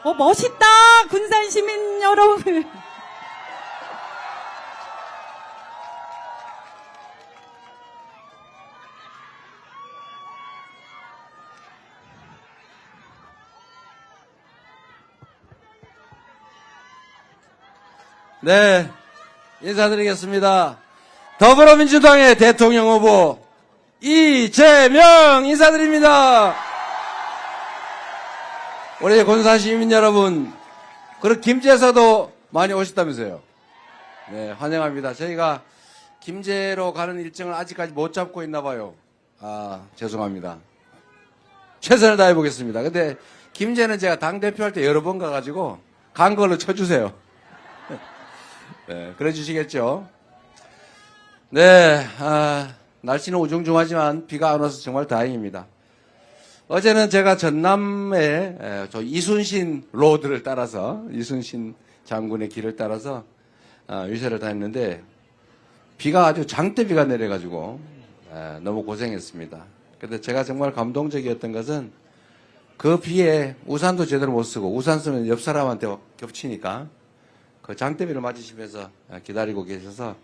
멋있다! 군산 시민 여러분. 네, 인사드리겠습니다. 더불어민주당의 대통령 후보 이재명 인사드립니다. 우리 군산 시민 여러분, 그리고 김제에서도 많이 오셨다면서요. 네, 환영합니다. 저희가 김제로 가는 일정을 아직까지 못 잡고 있나 봐요. 죄송합니다. 최선을 다해 보겠습니다. 근데 김제는 제가 당대표 할 때 여러 번 가가지고 간 걸로 쳐주세요. 네, 그래 주시겠죠? 네, 날씨는 우중중하지만 비가 안 와서 정말 다행입니다. 어제는 제가 전남의 저 이순신 로드를 따라서, 이순신 장군의 길을 따라서 유세를 다녔는데 비가 아주 장대비가 내려가지고 너무 고생했습니다. 근데 제가 정말 감동적이었던 것은 그 비에 우산도 제대로 못 쓰고, 우산 쓰면 옆 사람한테 겹치니까 그 장대비를 맞으시면서 기다리고 계셔서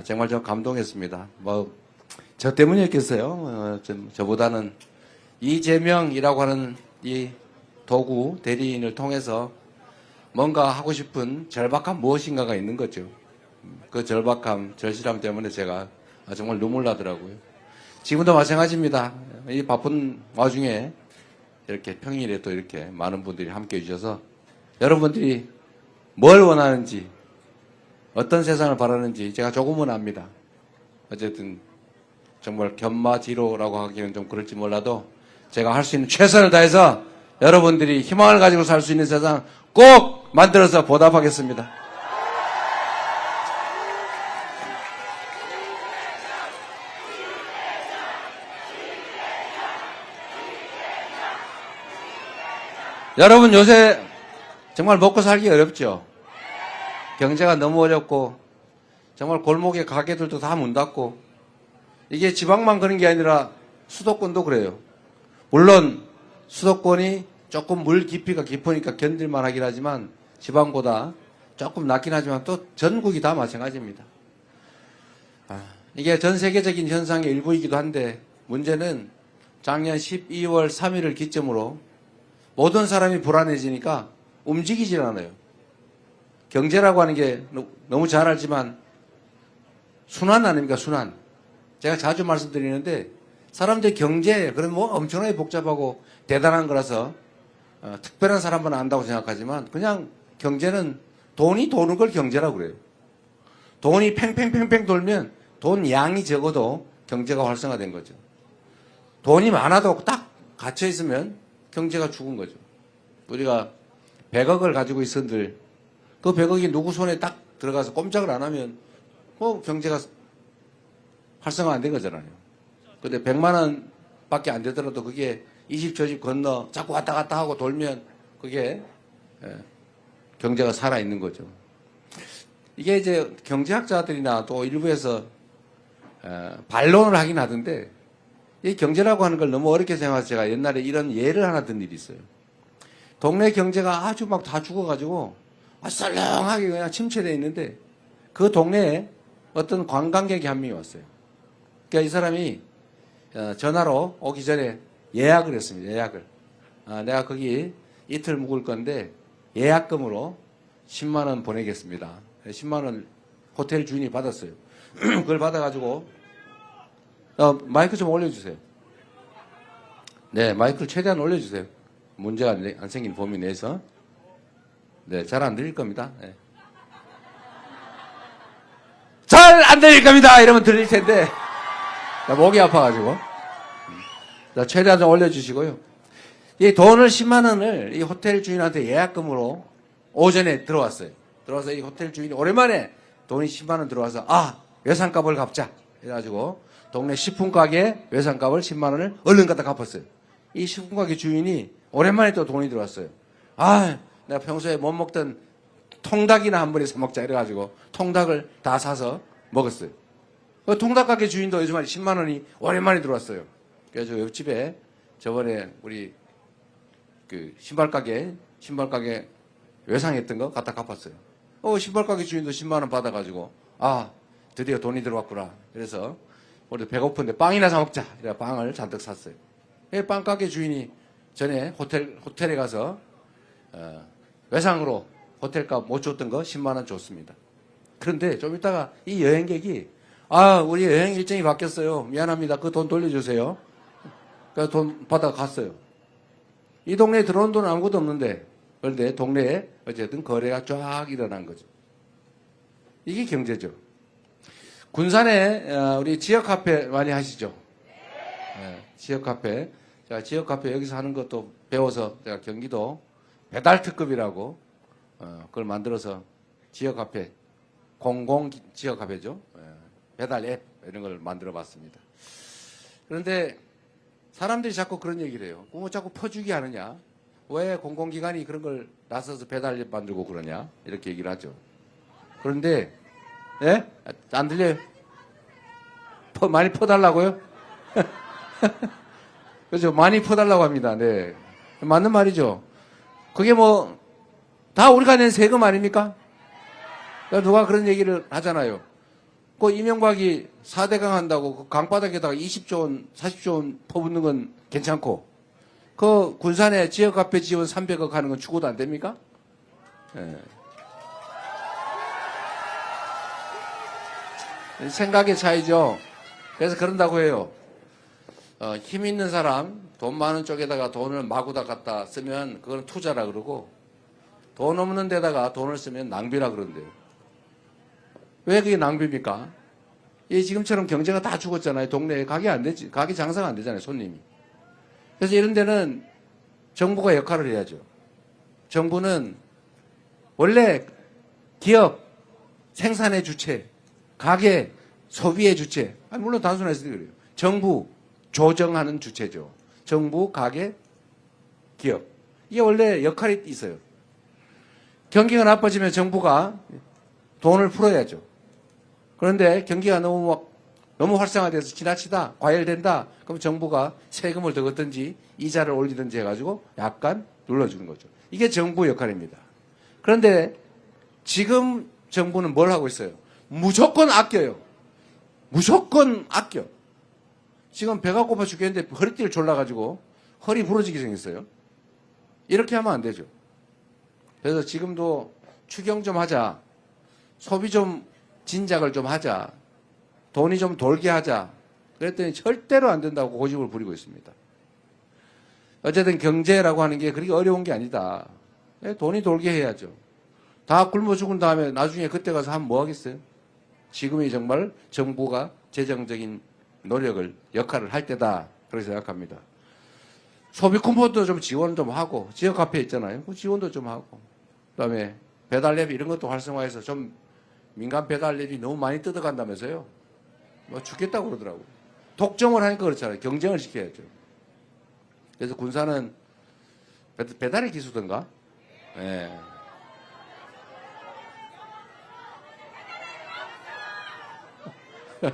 정말 좀 감동했습니다. 저 때문이었겠어요. 저보다는 이재명이라고 하는 이 도구 대리인을 통해서 뭔가 하고 싶은 절박함 무엇인가가 있는 거죠. 그 절박함, 절실함 때문에 제가 정말 눈물 나더라고요. 지금도 마찬가지입니다. 이 바쁜 와중에 이렇게 평일에 또 이렇게 많은 분들이 함께 해주셔서 여러분들이 뭘 원하는지, 어떤 세상을 바라는지 제가 조금은 압니다. 어쨌든 정말 견마지로라고 하기는 좀 그럴지 몰라도 제가 할 수 있는 최선을 다해서 여러분들이 희망을 가지고 살 수 있는 세상 꼭 만들어서 보답하겠습니다. 여러분, 요새 정말 먹고 살기 어렵죠? 경제가 너무 어렵고 정말 골목에 가게들도 다 문 닫고, 이게 지방만 그런 게 아니라 수도권도 그래요. 물론 수도권이 조금 물 깊이가 깊으니까 견딜만 하긴 하지만 지방보다 조금 낮긴 하지만 또 전국이 다 마찬가지입니다. 이게 전 세계적인 현상의 일부이기도 한데, 문제는 작년 12월 3일을 기점으로 모든 사람이 불안해지니까 움직이질 않아요. 경제라고 하는 게 너무 잘 알지만 순환 아닙니까? 순환. 제가 자주 말씀드리는데 사람들이 경제, 그럼 뭐 엄청나게 복잡하고 대단한 거라서 특별한 사람만 안다고 생각하지만, 그냥 경제는 돈이 도는 걸 경제라고 그래요. 돈이 팽팽팽팽 돌면 돈 양이 적어도 경제가 활성화된 거죠. 돈이 많아도 딱 갇혀 있으면 경제가 죽은 거죠. 우리가 100억을 가지고 있었는데 그 100억이 누구 손에 딱 들어가서 꼼짝을 안 하면 경제가 활성화 안 된 거잖아요. 근데 100만 원 밖에 안 되더라도 그게 이 집 저 집 건너 자꾸 왔다 갔다 하고 돌면 그게 경제가 살아있는 거죠. 이게 이제 경제학자들이나 또 일부에서 반론을 하긴 하던데, 이 경제라고 하는 걸 너무 어렵게 생각해서 제가 옛날에 이런 예를 하나 든 일이 있어요. 동네 경제가 아주 막 다 죽어가지고 썰렁하게 그냥 침체되어 있는데 그 동네에 어떤 관광객이 한 명이 왔어요. 그러니까 이 사람이 전화로 오기 전에 예약을 했습니다. 예약을. 내가 거기 이틀 묵을 건데 예약금으로 10만 원 보내겠습니다. 10만 원 호텔 주인이 받았어요. 그걸 받아가지고 마이크 좀 올려주세요. 네, 마이크를 최대한 올려주세요. 문제가 안 생긴 범위 내에서. 네, 잘 안 들릴 겁니다. 네. 잘 안 들릴 겁니다! 이러면 들릴 텐데. 목이 아파가지고. 최대한 좀 올려주시고요. 이 돈을 10만 원을 이 호텔 주인한테 예약금으로 오전에 들어왔어요. 들어와서 이 호텔 주인이 오랜만에 돈이 10만 원 들어와서 외상값을 갚자. 해가지고 동네 식품 가게 외상값을 10만 원을 얼른 갖다 갚았어요. 이 식품 가게 주인이 오랜만에 또 돈이 들어왔어요. 내가 평소에 못 먹던 통닭이나 한 번에 사 먹자 이래가지고 통닭을 다 사서 먹었어요. 그 통닭 가게 주인도 요즘 10만 원이 오랜만에 들어왔어요. 그래서 옆집에 저번에 우리 그 신발 가게 신발 가게 외상했던 거 갖다 갚았어요. 신발 가게 주인도 10만 원 받아가지고 드디어 돈이 들어왔구나. 그래서 우리 배고픈데 빵이나 사 먹자. 이래 빵을 잔뜩 샀어요. 빵 가게 주인이 전에 호텔에 가서 외상으로 호텔값 못 줬던 거 10만 원 줬습니다. 그런데 좀 이따가 이 여행객이 우리 여행 일정이 바뀌었어요. 미안합니다. 그 돈 돌려주세요. 그래서 돈 받아 갔어요. 이 동네에 들어온 돈은 아무것도 없는데 그런데 동네에 어쨌든 거래가 쫙 일어난 거죠. 이게 경제죠. 군산에 우리 지역 카페 많이 하시죠? 네, 지역 카페. 제가 지역 카페 여기서 하는 것도 배워서 제가 경기도 배달 특급이라고 그걸 만들어서 지역 카페, 공공 지역 카페죠. 배달 앱 이런 걸 만들어 봤습니다. 그런데 사람들이 자꾸 그런 얘기를 해요. 뭐 자꾸 퍼주기 하느냐? 왜 공공기관이 그런 걸 나서서 배달 앱 만들고 그러냐? 이렇게 얘기를 하죠. 그런데 예? 안 들려요? 많이 퍼달라고요? 그렇죠. 많이 퍼달라고 합니다. 네. 맞는 말이죠. 그게 다 우리가 낸 세금 아닙니까? 누가 그런 얘기를 하잖아요. 그 이명박이 4대강 한다고 그 강바닥에다가 20조 원, 40조 원 퍼붓는 건 괜찮고, 그 군산에 지역 카페 지원 300억 하는 건 추구도 안 됩니까? 네. 생각의 차이죠. 그래서 그런다고 해요. 힘 있는 사람, 돈 많은 쪽에다가 돈을 마구다 갖다 쓰면 그건 투자라 그러고, 돈 없는 데다가 돈을 쓰면 낭비라 그런대요. 왜 그게 낭비입니까? 지금처럼 경제가 다 죽었잖아요. 동네에 가게 안 되지. 가게 장사가 안 되잖아요. 손님이. 그래서 이런 데는 정부가 역할을 해야죠. 정부는 원래 기업, 생산의 주체, 가게, 소비의 주체. 물론 단순해서 그래요. 정부, 조정하는 주체죠. 정부, 가게, 기업. 이게 원래 역할이 있어요. 경기가 나빠지면 정부가 돈을 풀어야죠. 그런데 경기가 너무 활성화돼서 지나치다, 과열된다. 그럼 정부가 세금을 더 걷든지 이자를 올리든지 해가지고 약간 눌러주는 거죠. 이게 정부 역할입니다. 그런데 지금 정부는 뭘 하고 있어요? 무조건 아껴요. 무조건 아껴. 지금 배가 고파 죽겠는데 허리띠를 졸라가지고 허리 부러지게 생겼어요. 이렇게 하면 안 되죠. 그래서 지금도 추경 좀 하자. 소비 좀 진작을 좀 하자. 돈이 좀 돌게 하자. 그랬더니 절대로 안 된다고 고집을 부리고 있습니다. 어쨌든 경제라고 하는 게 그렇게 어려운 게 아니다. 돈이 돌게 해야죠. 다 굶어 죽은 다음에 나중에 그때 가서 하면 뭐 하겠어요? 지금이 정말 정부가 재정적인 노력을, 역할을 할 때다. 그렇게 생각합니다. 소비 쿠폰도 좀 지원 좀 하고, 지역 카페 있잖아요. 그 지원도 좀 하고, 그 다음에 배달 앱 이런 것도 활성화해서 좀 민간 배달 앱이 너무 많이 뜯어간다면서요. 죽겠다고 그러더라고요. 독점을 하니까 그렇잖아요. 경쟁을 시켜야죠. 그래서 군산은 배달의 기수던가? 예.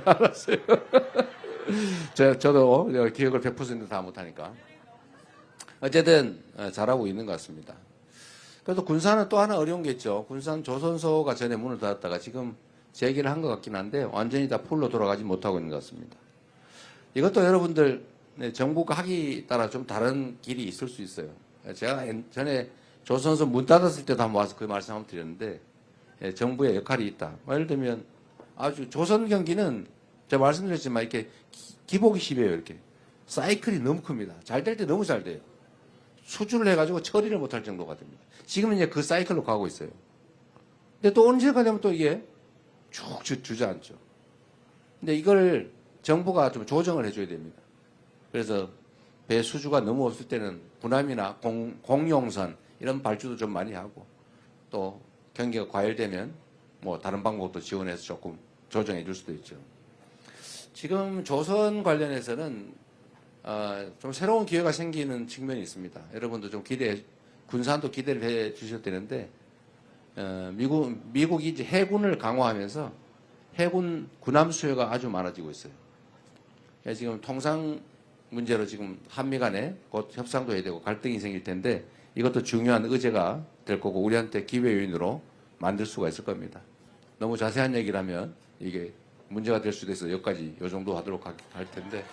알았어요. 저도 기억을 100%다 못하니까. 어쨌든 잘하고 있는 것 같습니다. 그래도 군산은 또 하나 어려운 게 있죠. 군산 조선소가 전에 문을 닫았다가 지금 재개를 한 것 같긴 한데 완전히 다 풀로 돌아가지 못하고 있는 것 같습니다. 이것도 여러분들 정부가 하기 따라 좀 다른 길이 있을 수 있어요. 제가 전에 조선소 문 닫았을 때도 한번 와서 그 말씀 한번 드렸는데 정부의 역할이 있다. 예를 들면 아주 조선 경기는 제가 말씀드렸지만 이렇게 기복이 심해요. 이렇게 사이클이 너무 큽니다. 잘 될 때 너무 잘 돼요. 수주를 해가지고 처리를 못할 정도가 됩니다. 지금은 이제 그 사이클로 가고 있어요. 근데 또 언제가 되면 또 이게 쭉 주저앉죠. 근데 이걸 정부가 좀 조정을 해줘야 됩니다. 그래서 배 수주가 너무 없을 때는 군함이나 공용선 이런 발주도 좀 많이 하고 또 경기가 과열되면 뭐 다른 방법도 지원해서 조금 조정해 줄 수도 있죠. 지금 조선 관련해서는 좀 새로운 기회가 생기는 측면이 있습니다. 여러분도 좀 군산도 기대를 해 주셔야 되는데, 미국이 이제 해군을 강화하면서 해군 군함 수요가 아주 많아지고 있어요. 지금 통상 문제로 지금 한미 간에 곧 협상도 해야 되고 갈등이 생길 텐데, 이것도 중요한 의제가 될 거고 우리한테 기회 요인으로 만들 수가 있을 겁니다. 너무 자세한 얘기를 하면 이게 문제가 될 수도 있어서 여기까지 요 정도 하도록 할 텐데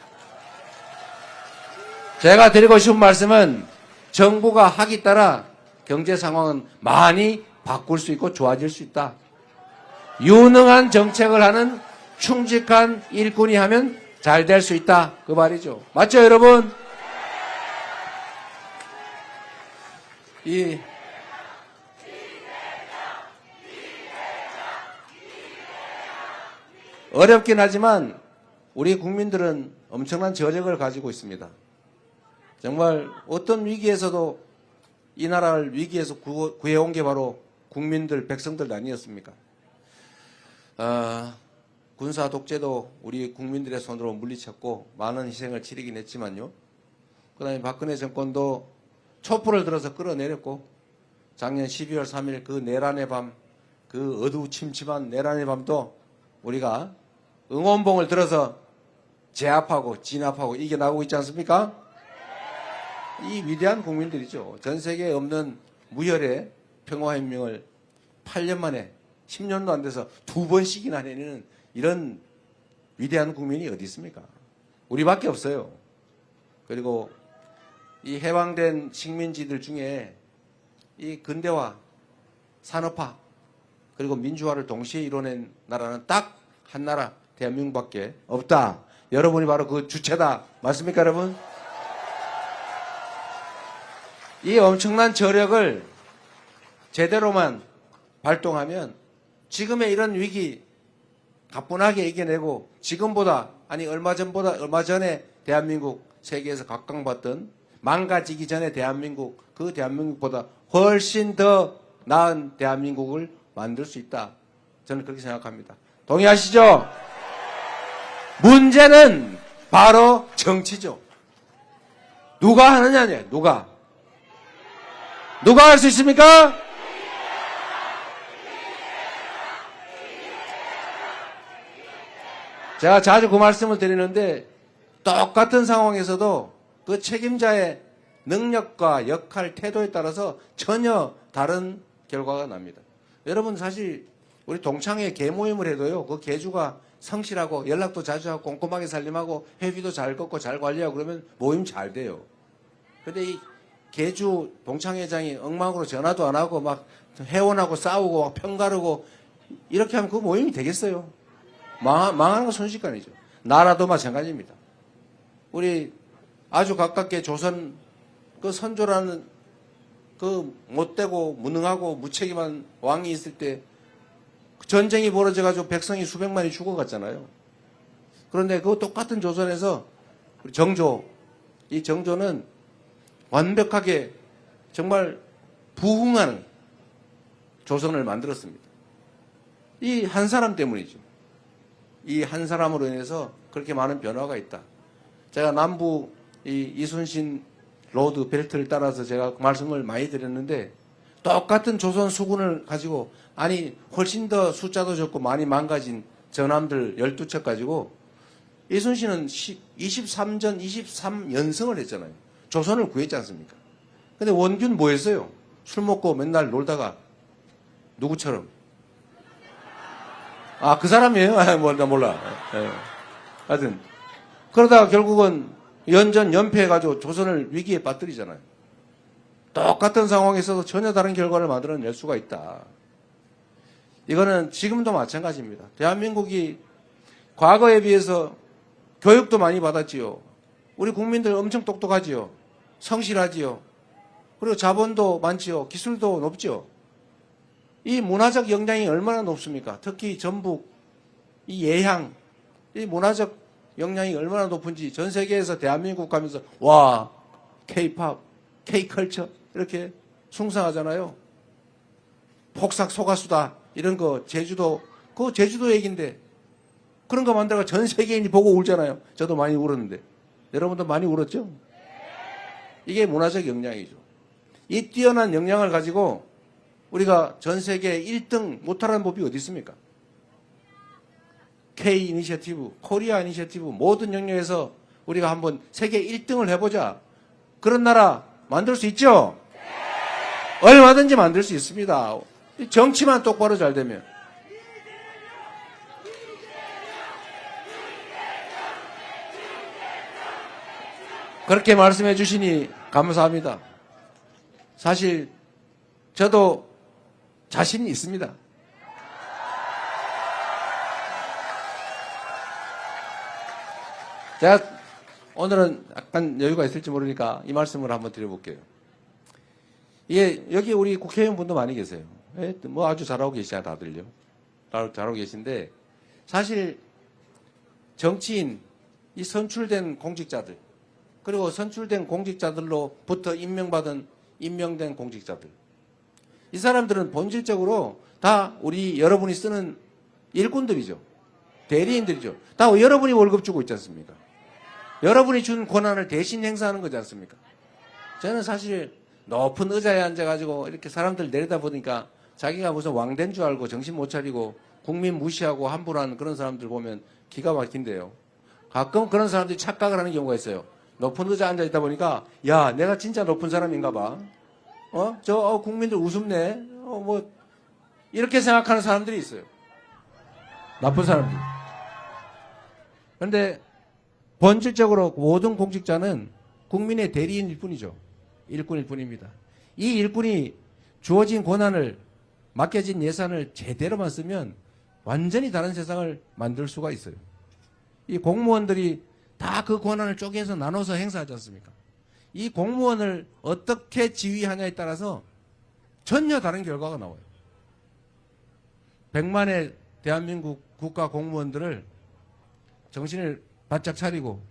제가 드리고 싶은 말씀은 정부가 하기 따라 경제 상황은 많이 바꿀 수 있고 좋아질 수 있다. 유능한 정책을 하는 충직한 일꾼이 하면 잘 될 수 있다. 그 말이죠. 맞죠, 여러분? 어렵긴 하지만 우리 국민들은 엄청난 저력을 가지고 있습니다. 정말 어떤 위기에서도 이 나라를 위기에서 구해온 게 바로 국민들, 백성들 아니었습니까? 군사 독재도 우리 국민들의 손으로 물리쳤고 많은 희생을 치르긴 했지만요. 그 다음에 박근혜 정권도 촛불을 들어서 끌어내렸고 작년 12월 3일 그 내란의 밤, 그 어두침침한 내란의 밤도 우리가 응원봉을 들어서 제압하고 진압하고 이겨나가고 있지 않습니까? 이 위대한 국민들이죠. 전 세계에 없는 무혈의 평화혁명을 8년 만에 10년도 안 돼서 2번씩이나 해내는 이런 위대한 국민이 어디 있습니까? 우리밖에 없어요. 그리고 이 해방된 식민지들 중에 이 근대화, 산업화, 그리고 민주화를 동시에 이뤄낸 나라는 딱 한 나라, 대한민국밖에 없다. 여러분이 바로 그 주체다. 맞습니까, 여러분? 이 엄청난 저력을 제대로만 발동하면 지금의 이런 위기 가뿐하게 이겨내고 지금보다 아니 얼마 전에 대한민국 세계에서 각광받던 망가지기 전에 대한민국 그 대한민국보다 훨씬 더 나은 대한민국을 만들 수 있다. 저는 그렇게 생각합니다. 동의하시죠? 문제는 바로 정치죠. 누가 하느냐냐, 누가 할 수 있습니까? 제가 자주 그 말씀을 드리는데 똑같은 상황에서도 그 책임자의 능력과 역할, 태도에 따라서 전혀 다른 결과가 납니다. 여러분 사실 우리 동창회 개모임을 해도요. 그 개주가 성실하고 연락도 자주 하고 꼼꼼하게 살림하고 회비도 잘 걷고 잘 관리하고 그러면 모임 잘 돼요. 근데 이 개주 동창회장이 엉망으로 전화도 안 하고 막 회원하고 싸우고 막 편가르고 이렇게 하면 그 모임이 되겠어요? 망하는 건 순식간이죠. 나라도 마찬가지입니다. 우리 아주 가깝게 조선 그 선조라는 그 못되고 무능하고 무책임한 왕이 있을 때 전쟁이 벌어져가지고 백성이 수백만이 죽어갔잖아요. 그런데 그 똑같은 조선에서 우리 정조, 이 정조는 완벽하게 정말 부흥하는 조선을 만들었습니다. 이 한 사람 때문이죠. 이 한 사람으로 인해서 그렇게 많은 변화가 있다. 제가 남부 이순신 로드 벨트를 따라서 제가 말씀을 많이 드렸는데 똑같은 조선 수군을 가지고 아니 훨씬 더 숫자도 적고 많이 망가진 전함들 12척 가지고 이순신은 23연승을 했잖아요. 조선을 구했지 않습니까? 근데 원균 뭐 했어요? 술 먹고 맨날 놀다가 누구처럼? 아, 그 사람이에요? 아, 나 몰라. 예. 하여튼 그러다가 결국은 연패해가지고 조선을 위기에 빠뜨리잖아요. 똑같은 상황에서도 전혀 다른 결과를 만들어낼 수가 있다. 이거는 지금도 마찬가지입니다. 대한민국이 과거에 비해서 교육도 많이 받았지요. 우리 국민들 엄청 똑똑하지요. 성실하지요. 그리고 자본도 많지요. 기술도 높죠. 이 문화적 역량이 얼마나 높습니까? 특히 전북, 이 예향, 이 문화적 역량이 얼마나 높은지 전 세계에서 대한민국 가면서 와, K-팝, K-컬처 이렇게 숭상하잖아요. 폭삭 소가수다 이런 거 제주도 그거 제주도 얘기인데 그런 거 만들어가 전 세계인이 보고 울잖아요. 저도 많이 울었는데 여러분도 많이 울었죠? 이게 문화적 역량이죠. 이 뛰어난 역량을 가지고 우리가 전 세계 1등 못하라는 법이 어디 있습니까? K 이니셔티브, 코리아 이니셔티브 모든 영역에서 우리가 한번 세계 1등을 해보자. 그런 나라 만들 수 있죠? 얼마든지 만들 수 있습니다. 정치만 똑바로 잘 되면. 그렇게 말씀해 주시니 감사합니다. 사실 저도 자신이 있습니다. 제가 오늘은 약간 여유가 있을지 모르니까 이 말씀을 한번 드려볼게요. 예, 여기 우리 국회의원분도 많이 계세요. 예, 뭐 아주 잘하고 계시잖아요, 다들요. 잘하고 계신데, 사실 정치인, 이 선출된 공직자들, 그리고 선출된 공직자들로부터 임명된 공직자들, 이 사람들은 본질적으로 다 우리 여러분이 쓰는 일꾼들이죠. 대리인들이죠. 다 여러분이 월급 주고 있지 않습니까? 여러분이 준 권한을 대신 행사하는 거지 않습니까? 저는 사실 높은 의자에 앉아가지고 이렇게 사람들 내리다 보니까 자기가 무슨 왕된 줄 알고 정신 못 차리고 국민 무시하고 함부로 하는 그런 사람들 보면 기가 막힌데요. 가끔 그런 사람들이 착각을 하는 경우가 있어요. 높은 의자에 앉아있다 보니까 야, 내가 진짜 높은 사람인가 봐. 국민들 우습네. 이렇게 생각하는 사람들이 있어요. 나쁜 사람들. 그런데 본질적으로 모든 공직자는 국민의 대리인일 뿐이죠. 일꾼일 뿐입니다. 이 일꾼이 주어진 권한을, 맡겨진 예산을 제대로만 쓰면 완전히 다른 세상을 만들 수가 있어요. 이 공무원들이 다 그 권한을 쪼개서 나눠서 행사하지 않습니까? 이 공무원을 어떻게 지휘하냐에 따라서 전혀 다른 결과가 나와요. 100만의 대한민국 국가 공무원들을 정신을 바짝 차리고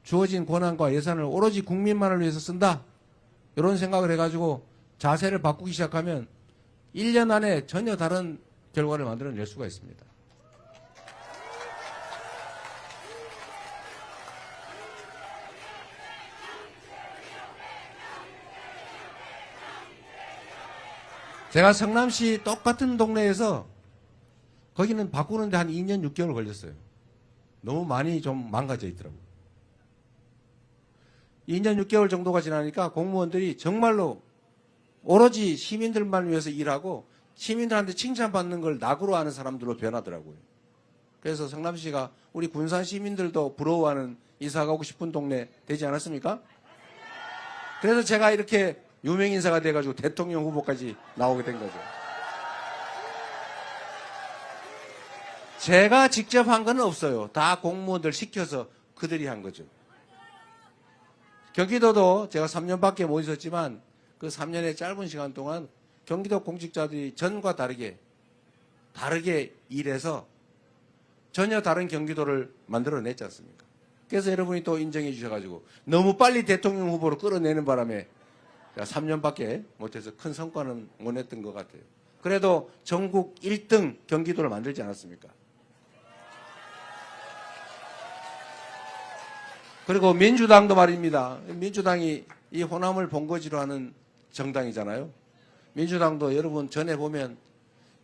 주어진 권한과 예산을 오로지 국민만을 위해서 쓴다. 이런 생각을 해가지고 자세를 바꾸기 시작하면 1년 안에 전혀 다른 결과를 만들어낼 수가 있습니다. 제가 성남시 똑같은 동네에서 거기는 바꾸는데 한 2년 6개월 걸렸어요. 너무 많이 좀 망가져 있더라고요. 2년 6개월 정도가 지나니까 공무원들이 정말로 오로지 시민들만 위해서 일하고 시민들한테 칭찬받는 걸 낙으로 하는 사람들로 변하더라고요. 그래서 성남시가 우리 군산 시민들도 부러워하는 이사 가고 싶은 동네 되지 않았습니까? 그래서 제가 이렇게 유명인사가 돼가지고 대통령 후보까지 나오게 된 거죠. 제가 직접 한 건 없어요. 다 공무원들 시켜서 그들이 한 거죠. 경기도도 제가 3년밖에 못 있었지만 그 3년의 짧은 시간 동안 경기도 공직자들이 전과 다르게 일해서 전혀 다른 경기도를 만들어냈지 않습니까? 그래서 여러분이 또 인정해 주셔가지고 너무 빨리 대통령 후보로 끌어내는 바람에 3년밖에 못해서 큰 성과는 못 냈던 것 같아요. 그래도 전국 1등 경기도를 만들지 않았습니까? 그리고 민주당도 말입니다. 민주당이 이 호남을 본거지로 하는 정당이잖아요. 민주당도 여러분 전에 보면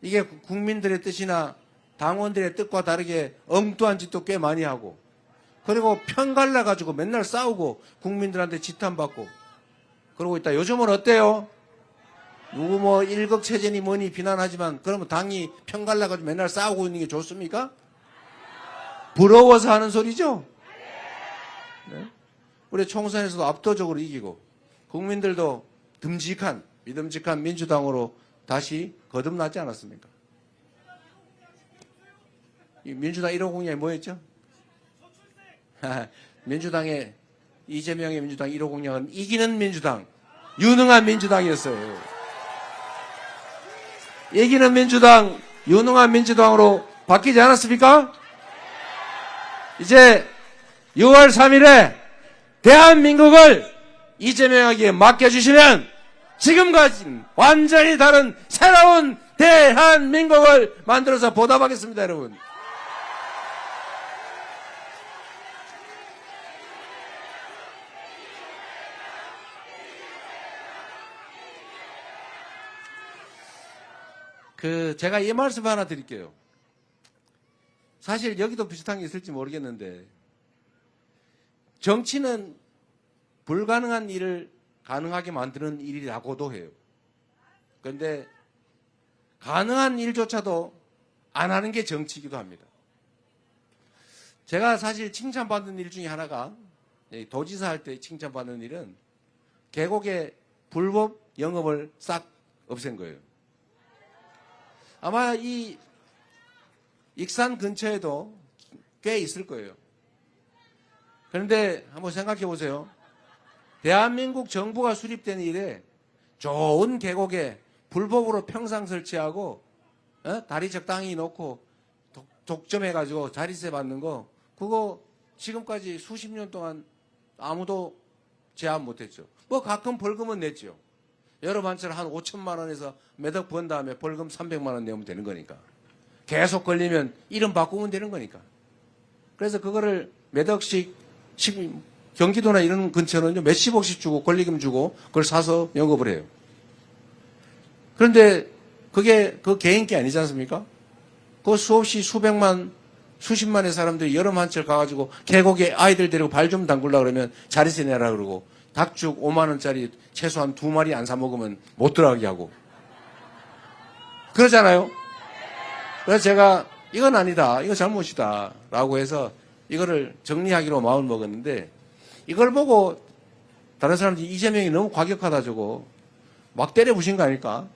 이게 국민들의 뜻이나 당원들의 뜻과 다르게 엉뚱한 짓도 꽤 많이 하고, 그리고 편 갈라가지고 맨날 싸우고 국민들한테 지탄받고 그러고 있다. 요즘은 어때요? 누구 뭐 일극체제니 뭐니 비난하지만 그러면 당이 편 갈라가지고 맨날 싸우고 있는 게 좋습니까? 부러워서 하는 소리죠? 네? 우리 총선에서도 압도적으로 이기고 국민들도 믿음직한 민주당으로 다시 거듭나지 않았습니까? 이 민주당 1호 공약이 뭐였죠? 민주당의 이재명의 민주당 1호 공약은 이기는 민주당, 유능한 민주당이었어요. 이기는 민주당, 유능한 민주당으로 바뀌지 않았습니까? 이제 6월 3일에 대한민국을 이재명에게 맡겨주시면 지금까지는 완전히 다른 새로운 대한민국을 만들어서 보답하겠습니다, 여러분. 제가 이 말씀 하나 드릴게요. 사실 여기도 비슷한 게 있을지 모르겠는데, 정치는 불가능한 일을 가능하게 만드는 일이라고도 해요. 그런데 가능한 일조차도 안 하는 게 정치이기도 합니다. 제가 사실 칭찬받는 일 중에 하나가 도지사 할 때 칭찬받는 일은 계곡의 불법 영업을 싹 없앤 거예요. 아마 이 익산 근처에도 꽤 있을 거예요. 그런데 한번 생각해 보세요. 대한민국 정부가 수립된 이래 좋은 계곡에 불법으로 평상 설치하고 다리 적당히 놓고 독점해가지고 자리세 받는 거 그거 지금까지 수십 년 동안 아무도 제한 못했죠. 뭐 가끔 벌금은 냈죠. 여러 반차를 한 5천만 원에서 매덕 번 다음에 벌금 300만 원 내면 되는 거니까. 계속 걸리면 이름 바꾸면 되는 거니까. 그래서 그거를 매덕씩 경기도나 이런 근처는 몇십억씩 주고 권리금 주고 그걸 사서 영업을 해요. 그런데 그게 그 개인기 아니지 않습니까? 그 수없이 수백만 수십만의 사람들이 여름 한철 가가지고 계곡에 아이들 데리고 발 좀 담글라 그러면 자리세 내라 그러고 닭죽 5만 원짜리 최소한 2마리 안 사 먹으면 못 들어가게 하고 그러잖아요. 그래서 제가 이건 아니다, 이거 잘못이다 라고 해서 이거를 정리하기로 마음을 먹었는데 이걸 보고 다른 사람들이 이재명이 너무 과격하다 저거 막 때려부신 거 아닐까?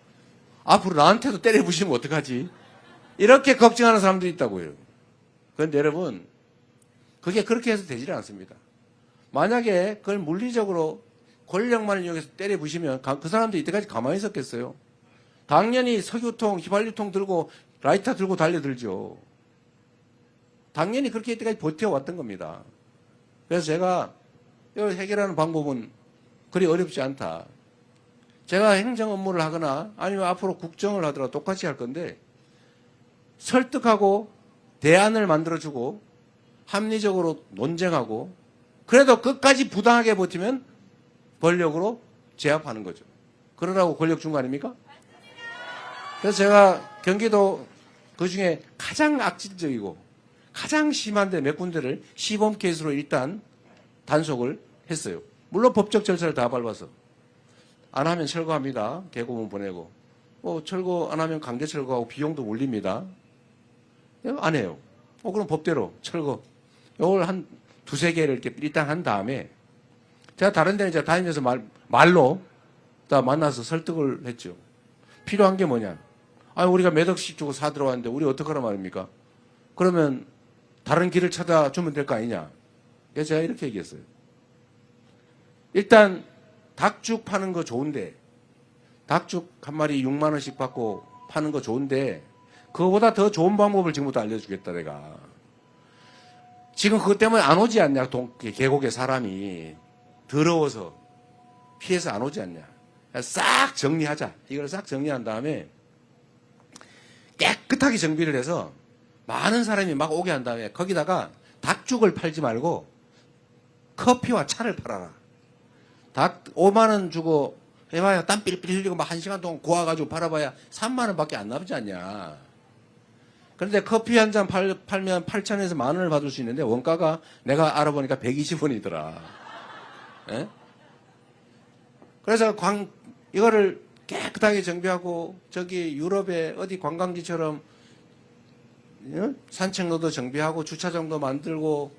앞으로 나한테도 때려부시면 어떡하지? 이렇게 걱정하는 사람들이 있다고요. 그런데 여러분 그게 그렇게 해서 되지는 않습니다. 만약에 그걸 물리적으로 권력만을 이용해서 때려부시면 그 사람들이 이때까지 가만히 있었겠어요? 당연히 석유통, 휘발유통 들고 라이터 들고 달려들죠. 당연히 그렇게 이때까지 버텨왔던 겁니다. 그래서 제가 이걸 해결하는 방법은 그리 어렵지 않다. 제가 행정 업무를 하거나 아니면 앞으로 국정을 하더라도 똑같이 할 건데 설득하고 대안을 만들어주고 합리적으로 논쟁하고 그래도 끝까지 부당하게 버티면 권력으로 제압하는 거죠. 그러라고 권력 준 거 아닙니까? 그래서 제가 경기도 그중에 가장 악질적이고 가장 심한데 몇 군데를 시범 케이스로 일단 단속을 했어요. 물론 법적 절차를 다 밟아서. 안 하면 철거합니다. 계고문 보내고. 철거 안 하면 강제 철거하고 비용도 올립니다. 안 해요. 그럼 법대로 철거. 이걸 한 두세 개를 이렇게 일단 한 다음에 제가 다른 데는 이제 다니면서 말로 다 만나서 설득을 했죠. 필요한 게 뭐냐. 우리가 몇 억씩 주고 사 들어왔는데 우리 어떡하란 말입니까? 그러면 다른 길을 찾아주면 될 거 아니냐. 그래서 제가 이렇게 얘기했어요. 일단 닭죽 파는 거 좋은데 닭죽 한 마리 6만 원씩 받고 파는 거 좋은데 그거보다 더 좋은 방법을 지금부터 알려주겠다 내가. 지금 그것 때문에 안 오지 않냐. 계곡에 사람이 더러워서 피해서 안 오지 않냐. 싹 정리하자. 이걸 싹 정리한 다음에 깨끗하게 정비를 해서 많은 사람이 막 오게 한 다음에 거기다가 닭죽을 팔지 말고 커피와 차를 팔아라. 닭 5만 원 주고 해봐야 땀 삘삘 흘리고 막 1시간 동안 고아가지고 팔아봐야 3만 원밖에 안 남지 않냐. 그런데 커피 한 잔 팔면 8,000원에서 10,000원을 받을 수 있는데 원가가 내가 알아보니까 120원이더라. 예? 그래서 이거를 깨끗하게 정비하고 저기 유럽의 어디 관광지처럼 산책로도 정비하고 주차장도 만들고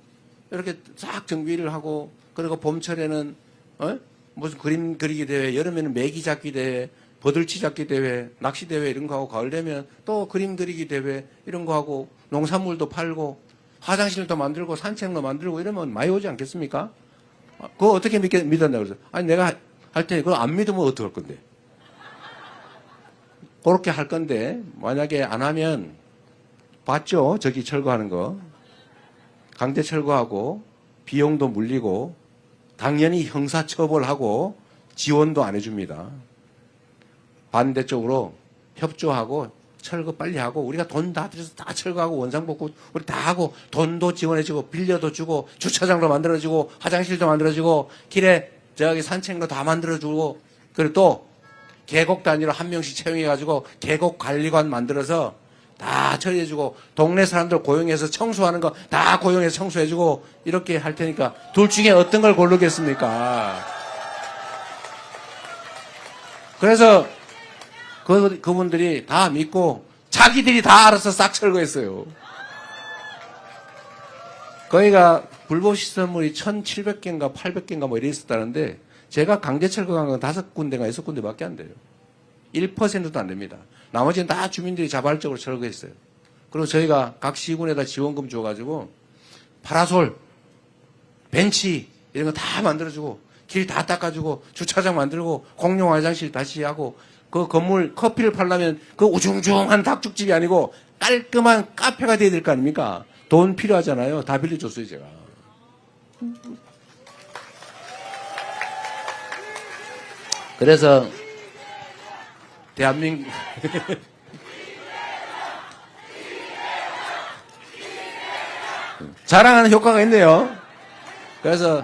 이렇게 싹 정비를 하고 그리고 봄철에는 무슨 그림 그리기 대회, 여름에는 메기 잡기 대회, 버들치 잡기 대회, 낚시 대회 이런 거 하고 가을 되면 또 그림 그리기 대회 이런 거 하고 농산물도 팔고 화장실도 만들고 산책로 만들고 이러면 많이 오지 않겠습니까? 그거 어떻게 믿었냐고 그래서 내가 할 테니 그거 안 믿으면 어떡할 건데? 그렇게 할 건데 만약에 안 하면 봤죠? 저기 철거하는 거. 강제 철거하고 비용도 물리고 당연히 형사처벌하고 지원도 안 해줍니다. 반대쪽으로 협조하고 철거 빨리 하고 우리가 돈 다 들여서 다 철거하고 원상복구 우리 다 하고 돈도 지원해주고 빌려도 주고 주차장도 만들어주고 화장실도 만들어주고 길에 저기 산책로 다 만들어주고 그리고 또 계곡 단위로 한 명씩 채용해가지고 계곡 관리관 만들어서 다 처리해주고 동네 사람들 고용해서 청소하는 거 다 고용해서 청소해주고 이렇게 할 테니까 둘 중에 어떤 걸 고르겠습니까? 그래서 그분들이 다 믿고 자기들이 다 알아서 싹 철거했어요. 거기가 불법 시설물이 1,700개인가 800개인가 뭐 이래 있었다는데 제가 강제 철거한 건 5군데가 6군데밖에 안 돼요. 1%도 안 됩니다. 나머지는 다 주민들이 자발적으로 철거했어요. 그리고 저희가 각 시군에다 지원금 줘가지고 파라솔, 벤치 이런 거 다 만들어주고 길 다 닦아주고 주차장 만들고 공용 화장실 다시 하고 그 건물 커피를 팔려면 그 우중중한 닭죽집이 아니고 깔끔한 카페가 돼야 될 거 아닙니까? 돈 필요하잖아요. 다 빌려줬어요, 제가. 그래서 대한민국 자랑하는 효과가 있네요. 그래서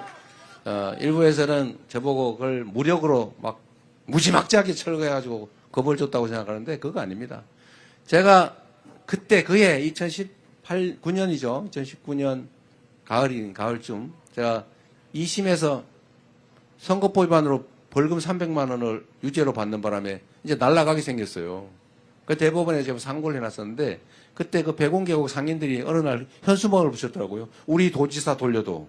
일부에서는 저보고 그걸 무력으로 막 무지막지하게 철거해가지고 겁을 줬다고 생각하는데 그거 아닙니다. 제가 그때 그해 2019년이죠. 2019년 가을쯤 제가 2심에서 선거법 위반으로 벌금 300만 원을 유죄로 받는 바람에 이제 날아가게 생겼어요. 그 대법원에 제가 상고를 해놨었는데 그때 그 백운계곡 상인들이 어느 날 현수막을 붙였더라고요. 우리 도지사 돌려도.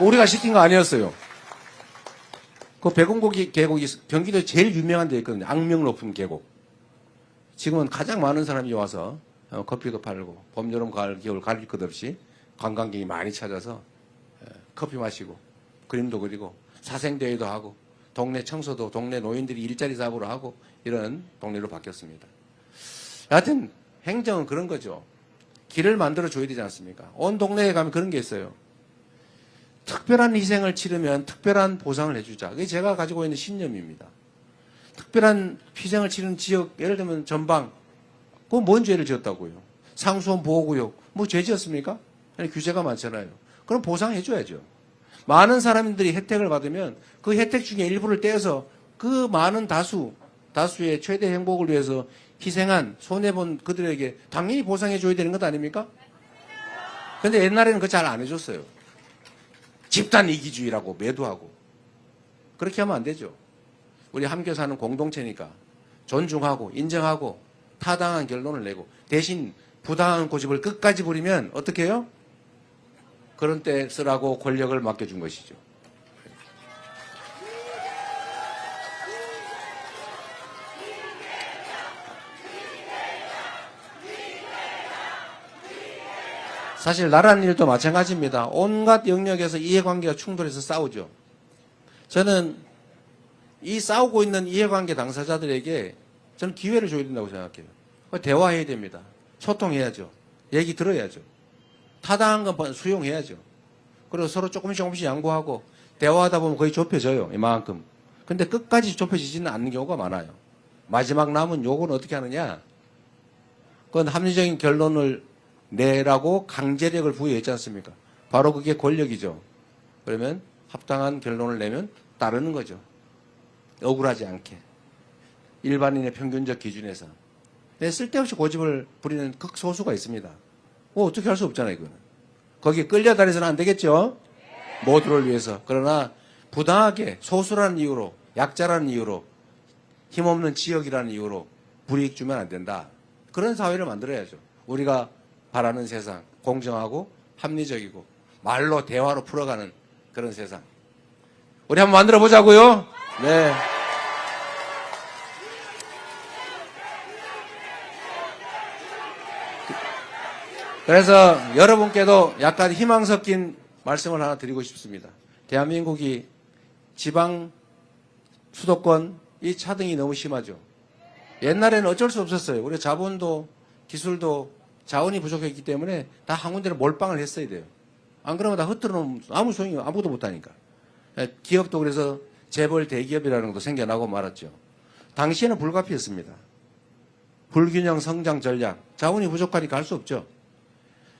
우리가 시킨 거 아니었어요. 그 백운계곡이 경기도에 제일 유명한 데 있거든요. 악명 높은 계곡. 지금은 가장 많은 사람이 와서 커피도 팔고 봄, 여름, 가을, 겨울 가릴 것 없이 관광객이 많이 찾아서 커피 마시고 그림도 그리고 사생대회도 하고 동네 청소도 동네 노인들이 일자리 사업으로 하고 이런 동네로 바뀌었습니다. 여하튼 행정은 그런 거죠. 길을 만들어 줘야 되지 않습니까? 온 동네에 가면 그런 게 있어요. 특별한 희생을 치르면 특별한 보상을 해주자. 그게 제가 가지고 있는 신념입니다. 특별한 희생을 치르는 지역, 예를 들면 전방, 그건 뭔 죄를 지었다고요? 상수원 보호구역, 뭐 죄 지었습니까? 아니, 규제가 많잖아요. 그럼 보상해줘야죠. 많은 사람들이 혜택을 받으면 그 혜택 중에 일부를 떼어서 그 많은 다수의 최대 행복을 위해서 희생한, 손해본 그들에게 당연히 보상해줘야 되는 것 아닙니까? 근데 옛날에는 그거 잘 안 해줬어요. 집단 이기주의라고 매도하고. 그렇게 하면 안 되죠. 우리 함께 사는 공동체니까 존중하고 인정하고 타당한 결론을 내고 대신 부당한 고집을 끝까지 부리면 어떻게 해요? 그런 때 쓰라고 권력을 맡겨준 것이죠. 사실 나라는 일도 마찬가지입니다. 온갖 영역에서 이해관계가 충돌해서 싸우죠. 저는 이 싸우고 있는 이해관계 당사자들에게 저는 기회를 줘야 된다고 생각해요. 대화해야 됩니다. 소통해야죠. 얘기 들어야죠. 타당한 건 수용해야죠. 그리고 서로 조금씩 양보하고 대화하다 보면 거의 좁혀져요. 이만큼. 근데 끝까지 좁혀지지는 않는 경우가 많아요. 마지막 남은 요건 어떻게 하느냐? 그건 합리적인 결론을 내라고 강제력을 부여했지 않습니까? 바로 그게 권력이죠. 그러면 합당한 결론을 내면 따르는 거죠. 억울하지 않게. 일반인의 평균적 기준에서. 쓸데없이 고집을 부리는 극소수가 있습니다. 어떻게 할 수 없잖아요, 이거는. 거기에 끌려다니서는 안 되겠죠? 모두를 위해서. 그러나 부당하게 소수라는 이유로, 약자라는 이유로, 힘없는 지역이라는 이유로 불이익 주면 안 된다. 그런 사회를 만들어야죠. 우리가 바라는 세상, 공정하고 합리적이고 말로 대화로 풀어가는 그런 세상. 우리 한번 만들어 보자고요. 네. 그래서 여러분께도 약간 희망 섞인 말씀을 하나 드리고 싶습니다. 대한민국이 지방 수도권 이 차등이 너무 심하죠. 옛날에는 어쩔 수 없었어요. 우리 자본도 기술도 자원이 부족했기 때문에 다 한 군데로 몰빵을 했어야 돼요. 안 그러면 다 흩어져 놓으면 아무 소용이 아무것도 못하니까. 기업도 그래서 재벌 대기업이라는 것도 생겨나고 말았죠. 당시에는 불가피했습니다. 불균형 성장 전략, 자원이 부족하니까 할 수 없죠.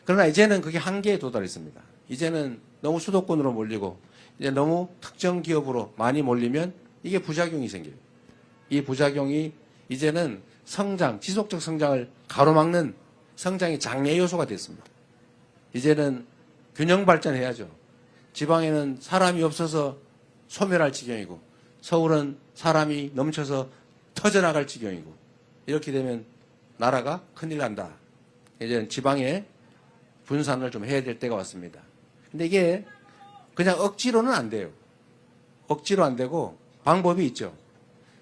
그러나 이제는 그게 한계에 도달했습니다. 이제는 너무 수도권으로 몰리고 이제 너무 특정 기업으로 많이 몰리면 이게 부작용이 생겨요. 이 부작용이 이제는 성장, 지속적 성장을 가로막는 성장의 장애 요소가 됐습니다. 이제는 균형 발전해야죠. 지방에는 사람이 없어서 소멸할 지경이고 서울은 사람이 넘쳐서 터져나갈 지경이고 이렇게 되면 나라가 큰일 난다. 이제 지방에 분산을 좀 해야 될 때가 왔습니다. 근데 이게 그냥 억지로는 안 돼요. 억지로 안 되고 방법이 있죠.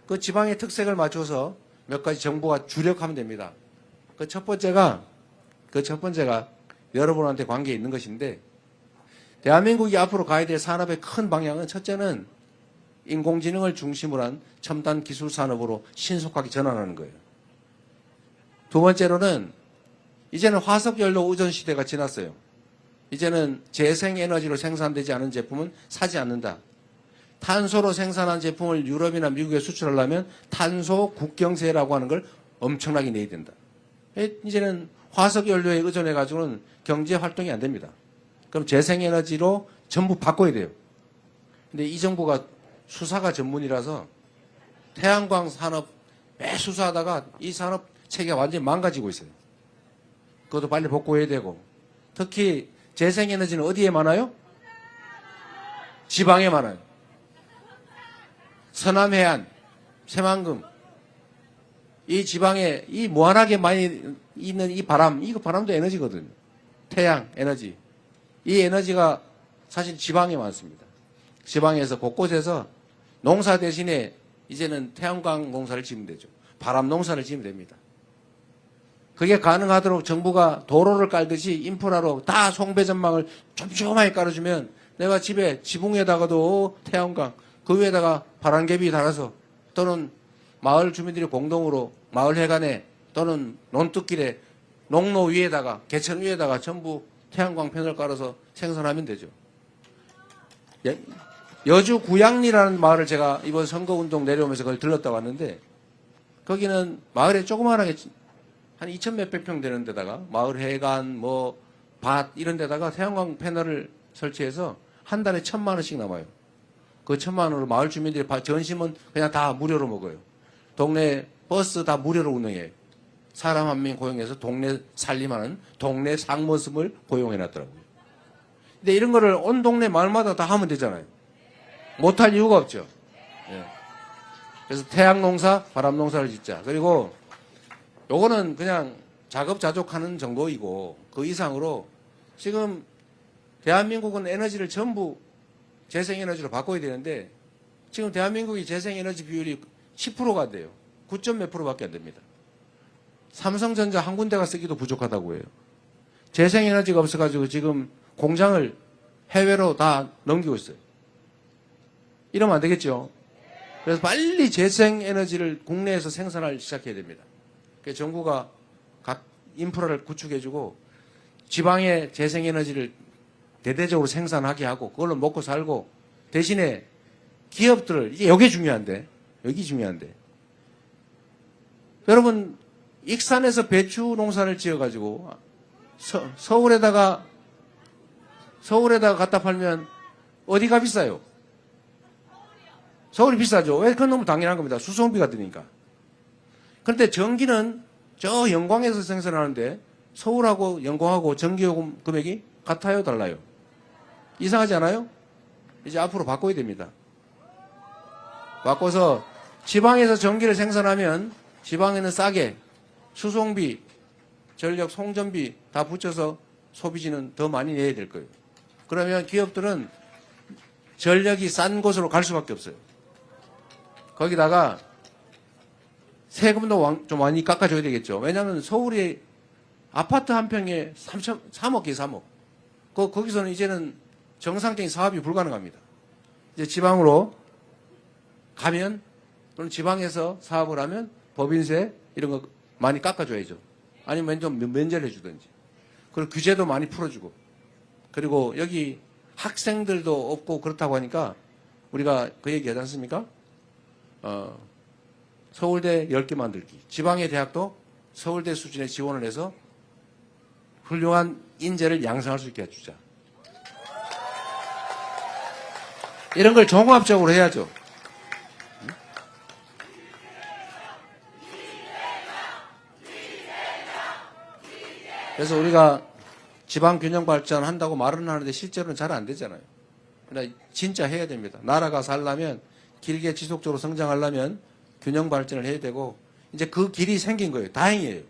그 지방의 특색을 맞춰서 몇 가지 정부가 주력하면 됩니다. 그 첫 번째가 여러분한테 관계에 있는 것인데, 대한민국이 앞으로 가야 될 산업의 큰 방향은 첫째는 인공지능을 중심으로 한 첨단 기술 산업으로 신속하게 전환하는 거예요. 두 번째로는 이제는 화석연료 의존 시대가 지났어요. 이제는 재생에너지로 생산되지 않은 제품은 사지 않는다. 탄소로 생산한 제품을 유럽이나 미국에 수출하려면 탄소 국경세라고 하는 걸 엄청나게 내야 된다. 이제는 화석연료에 의존해가지고는 경제 활동이 안 됩니다. 그럼 재생에너지로 전부 바꿔야 돼요. 근데 이 정부가 수사가 전문이라서 태양광 산업 매 수사하다가 이 산업 체계가 완전히 망가지고 있어요. 그것도 빨리 복구해야 되고, 특히 재생에너지는 어디에 많아요? 지방에 많아요. 서남해안, 새만금, 이 지방에 이 무한하게 많이 있는 이 바람, 이거 바람도 에너지거든요. 태양 에너지. 이 에너지가 사실 지방에 많습니다. 지방에서 곳곳에서 농사 대신에 이제는 태양광 농사를 지으면 되죠. 바람 농사를 지으면 됩니다. 그게 가능하도록 정부가 도로를 깔듯이 인프라로 다 송배전망을 촘촘하게 깔아주면 내가 집에 지붕에다가도 태양광, 그 위에다가 바람개비 달아서 또는 마을 주민들이 공동으로 마을 해관에 또는 논뚝길에 농로 위에다가 개천 위에다가 전부 태양광 패널 깔아서 생산하면 되죠. 여주 구양리라는 마을을 제가 이번 선거운동 내려오면서 그걸 들렀다 왔는데, 거기는 마을에 조그마하게 한 2천 몇백 평 되는 데다가 마을 해관 밭 이런 데다가 태양광 패널을 설치해서 한 달에 1,000만 원씩 남아요. 그 1,000만 원으로 마을 주민들이 전심은 그냥 다 무료로 먹어요. 동네 버스 다 무료로 운행해요. 사람 한 명 고용해서 동네 살림하는 동네 상머슴을 고용해놨더라고요. 근데 이런 거를 온 동네 마을마다 다 하면 되잖아요. 못할 이유가 없죠. 예. 그래서 태양농사, 바람농사를 짓자. 그리고 요거는 그냥 자급자족하는 정도이고, 그 이상으로 지금 대한민국은 에너지를 전부 재생에너지로 바꿔야 되는데, 지금 대한민국이 재생에너지 비율이 10%가 안 돼요. 9점 몇 %밖에 안 됩니다. 삼성전자 한 군데가 쓰기도 부족하다고 해요. 재생에너지가 없어가지고 지금 공장을 해외로 다 넘기고 있어요. 이러면 안 되겠죠. 그래서 빨리 재생에너지를 국내에서 생산을 시작해야 됩니다. 그래서 정부가 각 인프라를 구축해주고 지방에 재생에너지를 대대적으로 생산하게 하고 그걸로 먹고 살고, 대신에 기업들을, 이제 여기 중요한데 여러분, 익산에서 배추 농사를 지어가지고 서울에다가 갖다 팔면 어디가 비싸요? 서울이 비싸죠. 왜? 그건 너무 당연한 겁니다. 수송비가 드니까. 그런데 전기는 저 영광에서 생산하는데 서울하고 영광하고 전기요금 금액이 같아요, 달라요? 이상하지 않아요? 이제 앞으로 바꿔야 됩니다. 바꿔서 지방에서 전기를 생산하면 지방에는 싸게 수송비, 전력 송전비 다 붙여서 소비지는 더 많이 내야 될 거예요. 그러면 기업들은 전력이 싼 곳으로 갈 수밖에 없어요. 거기다가 세금도 좀 많이 깎아줘야 되겠죠. 왜냐하면 서울이 아파트 한 평에 3억이에요, 3억. 거기서는 이제는 정상적인 사업이 불가능합니다. 이제 지방으로 가면, 또는 지방에서 사업을 하면 법인세 이런 거 많이 깎아줘야죠. 아니면 좀 면제를 해주든지. 그리고 규제도 많이 풀어주고. 그리고 여기 학생들도 없고 그렇다고 하니까 우리가 그 얘기 하지 않습니까? 서울대 10개 만들기. 지방의 대학도 서울대 수준의 지원을 해서 훌륭한 인재를 양성할 수 있게 해주자. 이런 걸 종합적으로 해야죠. 그래서 우리가 지방 균형 발전한다고 말은 하는데 실제로는 잘 안 되잖아요. 그러니까 진짜 해야 됩니다. 나라가 살려면 길게 지속적으로 성장하려면 균형 발전을 해야 되고 이제 그 길이 생긴 거예요. 다행이에요.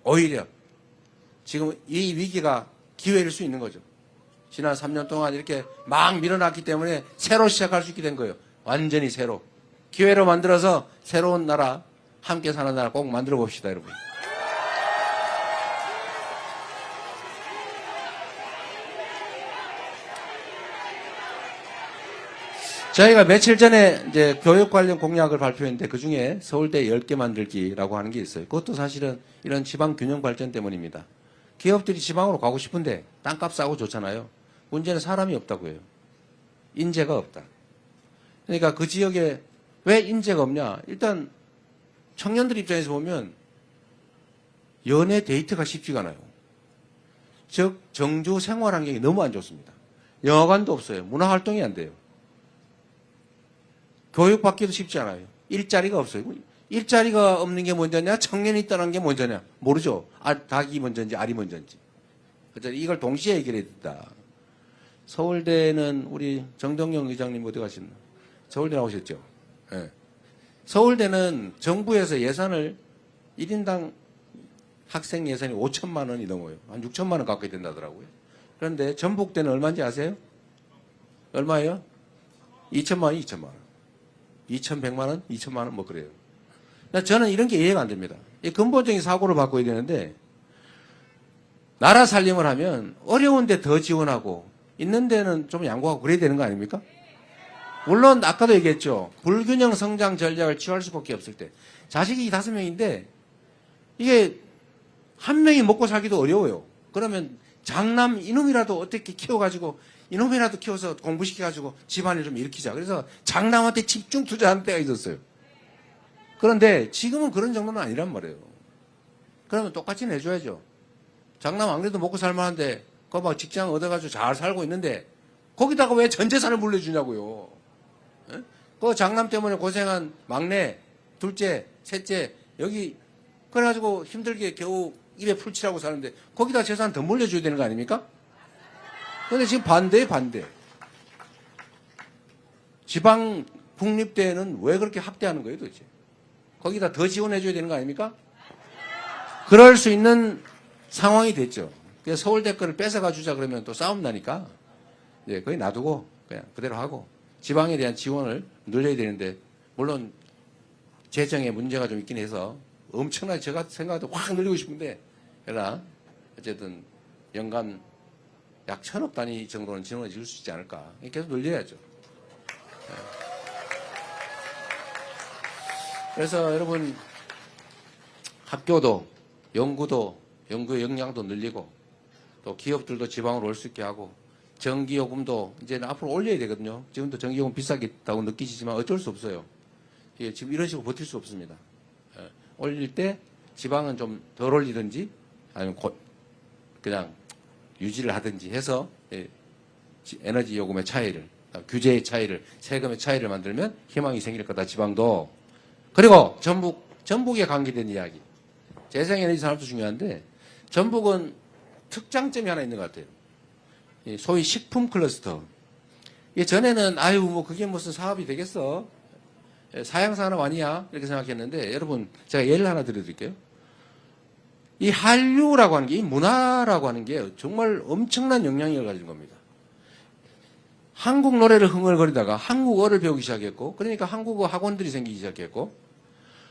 오히려 지금 이 위기가 기회일 수 있는 거죠. 지난 3년 동안 이렇게 막 밀어놨기 때문에 새로 시작할 수 있게 된 거예요. 완전히 새로. 기회로 만들어서 새로운 나라, 함께 사는 나라 꼭 만들어 봅시다, 여러분. 저희가 며칠 전에 이제 교육 관련 공약을 발표했는데 그 중에 서울대 10개 만들기라고 하는 게 있어요. 그것도 사실은 이런 지방 균형 발전 때문입니다. 기업들이 지방으로 가고 싶은데 땅값 싸고 좋잖아요. 문제는 사람이 없다고 해요. 인재가 없다. 그러니까 그 지역에 왜 인재가 없냐? 일단 청년들 입장에서 보면 연애 데이트가 쉽지가 않아요. 즉 정주 생활 환경이 너무 안 좋습니다. 영화관도 없어요. 문화활동이 안 돼요. 교육받기도 쉽지 않아요. 일자리가 없어요. 일자리가 없는 게 먼저냐? 청년이 떠난 게 먼저냐? 모르죠. 닭이 먼저인지 알이 먼저인지. 이걸 동시에 해결해야 된다. 서울대는 우리 정동영 의장님 어디 가셨나? 서울대 나오셨죠? 네. 서울대는 정부에서 예산을 1인당 학생 예산이 5천만 원이 넘어요. 한 6천만 원 가까이 된다더라고요. 그런데 전북대는 얼마인지 아세요? 얼마예요? 2천만 원, 2천만 원. 2,100만 원, 2천만 원 뭐 그래요. 저는 이런 게 이해가 안 됩니다. 이 근본적인 사고를 바꿔야 되는데 나라 살림을 하면 어려운데 더 지원하고 있는 데는 좀 양보하고 그래야 되는 거 아닙니까? 물론 아까도 얘기했죠. 불균형 성장 전략을 취할 수밖에 없을 때 자식이 5명인데 이게 한 명이 먹고 살기도 어려워요. 그러면 장남 이놈이라도 어떻게 키워가지고 이놈이라도 키워서 공부시켜가지고 집안을 좀 일으키자. 그래서 장남한테 집중 투자하는 때가 있었어요. 그런데 지금은 그런 정도는 아니란 말이에요. 그러면 똑같이 내줘야죠. 장남 안 그래도 먹고 살만한데 그거 막 직장 얻어가지고 잘 살고 있는데 거기다가 왜 전 재산을 물려주냐고요. 에? 그 장남 때문에 고생한 막내, 둘째, 셋째 여기 그래가지고 힘들게 겨우 입에 풀칠하고 사는데 거기다 재산 더 물려줘야 되는 거 아닙니까? 그런데 지금 반대. 지방 국립대는 왜 그렇게 학대하는 거예요 도대체? 거기다 더 지원해줘야 되는 거 아닙니까? 그럴 수 있는 상황이 됐죠. 그래서 서울대 거를 뺏어가 주자 그러면 또 싸움 나니까 예, 거기 놔두고 그냥 그대로 하고 지방에 대한 지원을 늘려야 되는데 물론 재정에 문제가 좀 있긴 해서 엄청나게 제가 생각해도 확 늘리고 싶은데 그러나 어쨌든 연간 약 1,000억 단위 정도는 지원을 줄 수 있지 않을까. 계속 늘려야죠. 그래서 여러분 학교도 연구도 연구의 역량도 늘리고 또 기업들도 지방으로 올 수 있게 하고 전기요금도 이제는 앞으로 올려야 되거든요. 지금도 전기요금 비싸겠다고 느끼시지만 어쩔 수 없어요. 예, 지금 이런 식으로 버틸 수 없습니다. 예, 올릴 때 지방은 좀 덜 올리든지 아니면 그냥 유지를 하든지 해서 예, 에너지 요금의 차이를 규제의 차이를 세금의 차이를 만들면 희망이 생길 거다. 지방도. 그리고 전북에 관계된 이야기. 재생에너지 산업도 중요한데 전북은 특장점이 하나 있는 것 같아요. 소위 식품 클러스터. 전에는 아유 뭐 그게 무슨 사업이 되겠어. 사양산업 아니야 이렇게 생각했는데 여러분 제가 예를 하나 드려드릴게요. 이 한류라고 하는 게 이 문화라고 하는 게 정말 엄청난 영향력을 가진 겁니다. 한국 노래를 흥얼거리다가 한국어를 배우기 시작했고 그러니까 한국어 학원들이 생기기 시작했고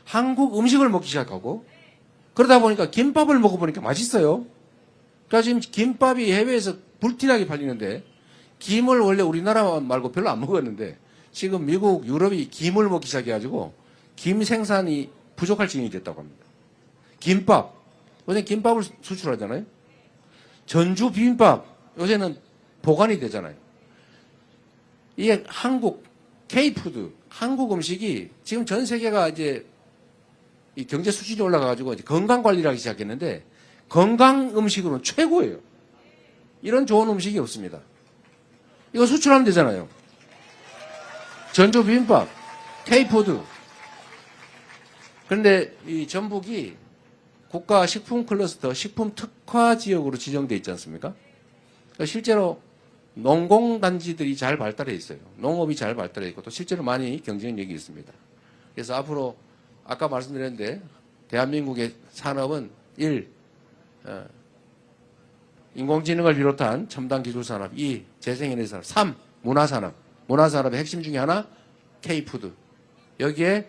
한국 음식을 먹기 시작하고 그러다 보니까 김밥을 먹어보니까 맛있어요. 그러니까 지금 김밥이 해외에서 불티나게 팔리는데 김을 원래 우리나라 말고 별로 안 먹었는데 지금 미국, 유럽이 김을 먹기 시작해가지고 김 생산이 부족할 지경이 됐다고 합니다. 김밥. 요새 김밥을 수출하잖아요. 전주 비빔밥. 요새는 보관이 되잖아요. 이게 한국, K푸드, 한국 음식이 지금 전 세계가 이제 이 경제 수준이 올라가가지고 이제 건강 관리를 하기 시작했는데 건강 음식으로는 최고예요. 이런 좋은 음식이 없습니다. 이거 수출하면 되잖아요. 전주 비빔밥, K푸드. 그런데 이 전북이 국가 식품 클러스터, 식품 특화 지역으로 지정돼 있지 않습니까? 실제로 농공단지들이 잘 발달해 있어요. 농업이 잘 발달해 있고 또 실제로 많이 경쟁력이 있습니다. 그래서 앞으로 아까 말씀드렸는데 대한민국의 산업은 1. 인공지능을 비롯한 첨단 기술산업, 2. 재생에너지 산업, 3. 문화산업. 문화산업의 핵심 중에 하나 K푸드. 여기에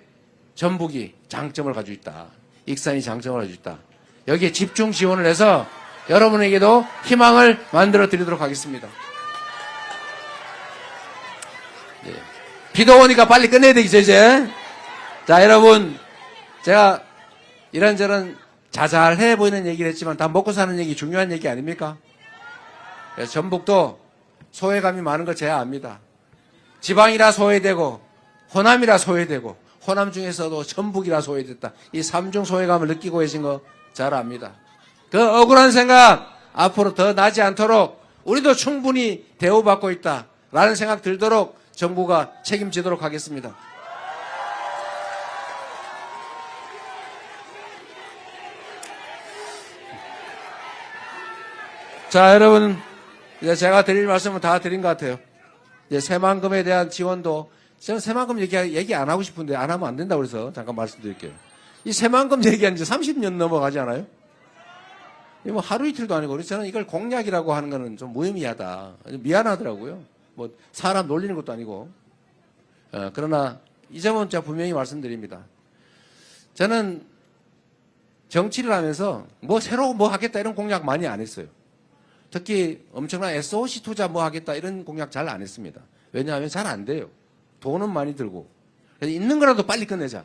전북이 장점을 가지고 있다. 익산이 장점을 가지고 있다. 여기에 집중 지원을 해서 여러분에게도 희망을 만들어 드리도록 하겠습니다. 네. 비도 오니까 빨리 끝내야 되겠죠, 이제. 자, 여러분. 제가 이런저런 자잘해 보이는 얘기를 했지만 다 먹고 사는 얘기 중요한 얘기 아닙니까? 그래서 전북도 소외감이 많은 거 제가 압니다. 지방이라 소외되고 호남이라 소외되고 호남 중에서도 전북이라 소외됐다. 이 3중 소외감을 느끼고 계신 거 잘 압니다. 그 억울한 생각 앞으로 더 나지 않도록 우리도 충분히 대우받고 있다라는 생각 들도록 정부가 책임지도록 하겠습니다. 자, 여러분, 이제 제가 드릴 말씀은 다 드린 것 같아요. 이제 새만금에 대한 지원도, 저는 새만금 얘기 안 하고 싶은데 안 하면 안 된다고 그래서 잠깐 말씀드릴게요. 이 새만금 얘기한 지 30년 넘어가지 않아요? 이 뭐 하루 이틀도 아니고, 그래서 저는 이걸 공약이라고 하는 거는 좀 무의미하다. 미안하더라고요. 뭐, 사람 놀리는 것도 아니고. 그러나, 이 점은 제가 분명히 말씀드립니다. 저는 정치를 하면서 뭐 새로 뭐 하겠다 이런 공약 많이 안 했어요. 특히 엄청난 SOC 투자 뭐 하겠다 이런 공약 잘 안 했습니다. 왜냐하면 잘 안 돼요. 돈은 많이 들고. 그래서 있는 거라도 빨리 끝내자.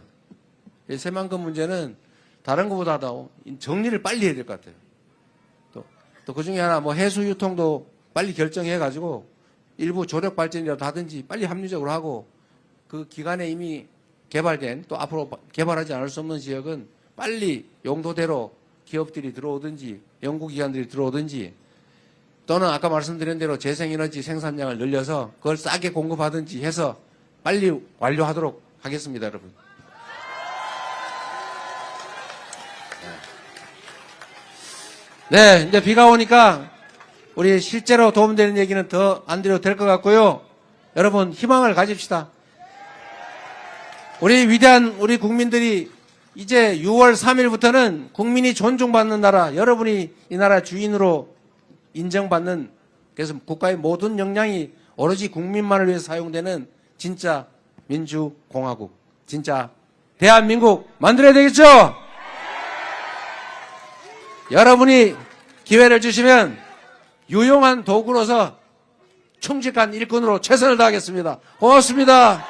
새만금 문제는 다른 것보다도 정리를 빨리 해야 될 것 같아요. 또 그 중에 하나 뭐 해수 유통도 빨리 결정해가지고 일부 조력 발전이라도 하든지 빨리 합리적으로 하고 그 기간에 이미 개발된 또 앞으로 개발하지 않을 수 없는 지역은 빨리 용도대로 기업들이 들어오든지 연구기관들이 들어오든지 또는 아까 말씀드린 대로 재생에너지 생산량을 늘려서 그걸 싸게 공급하든지 해서 빨리 완료하도록 하겠습니다, 여러분. 네, 이제 비가 오니까 우리 실제로 도움되는 얘기는 더 안 드려도 될 것 같고요. 여러분, 희망을 가집시다. 우리 위대한 우리 국민들이 이제 6월 3일부터는 국민이 존중받는 나라, 여러분이 이 나라 주인으로 인정받는, 그래서 국가의 모든 역량이 오로지 국민만을 위해서 사용되는 진짜 민주공화국, 진짜 대한민국 만들어야 되겠죠? 여러분이 기회를 주시면 유용한 도구로서 충직한 일꾼으로 최선을 다하겠습니다. 고맙습니다.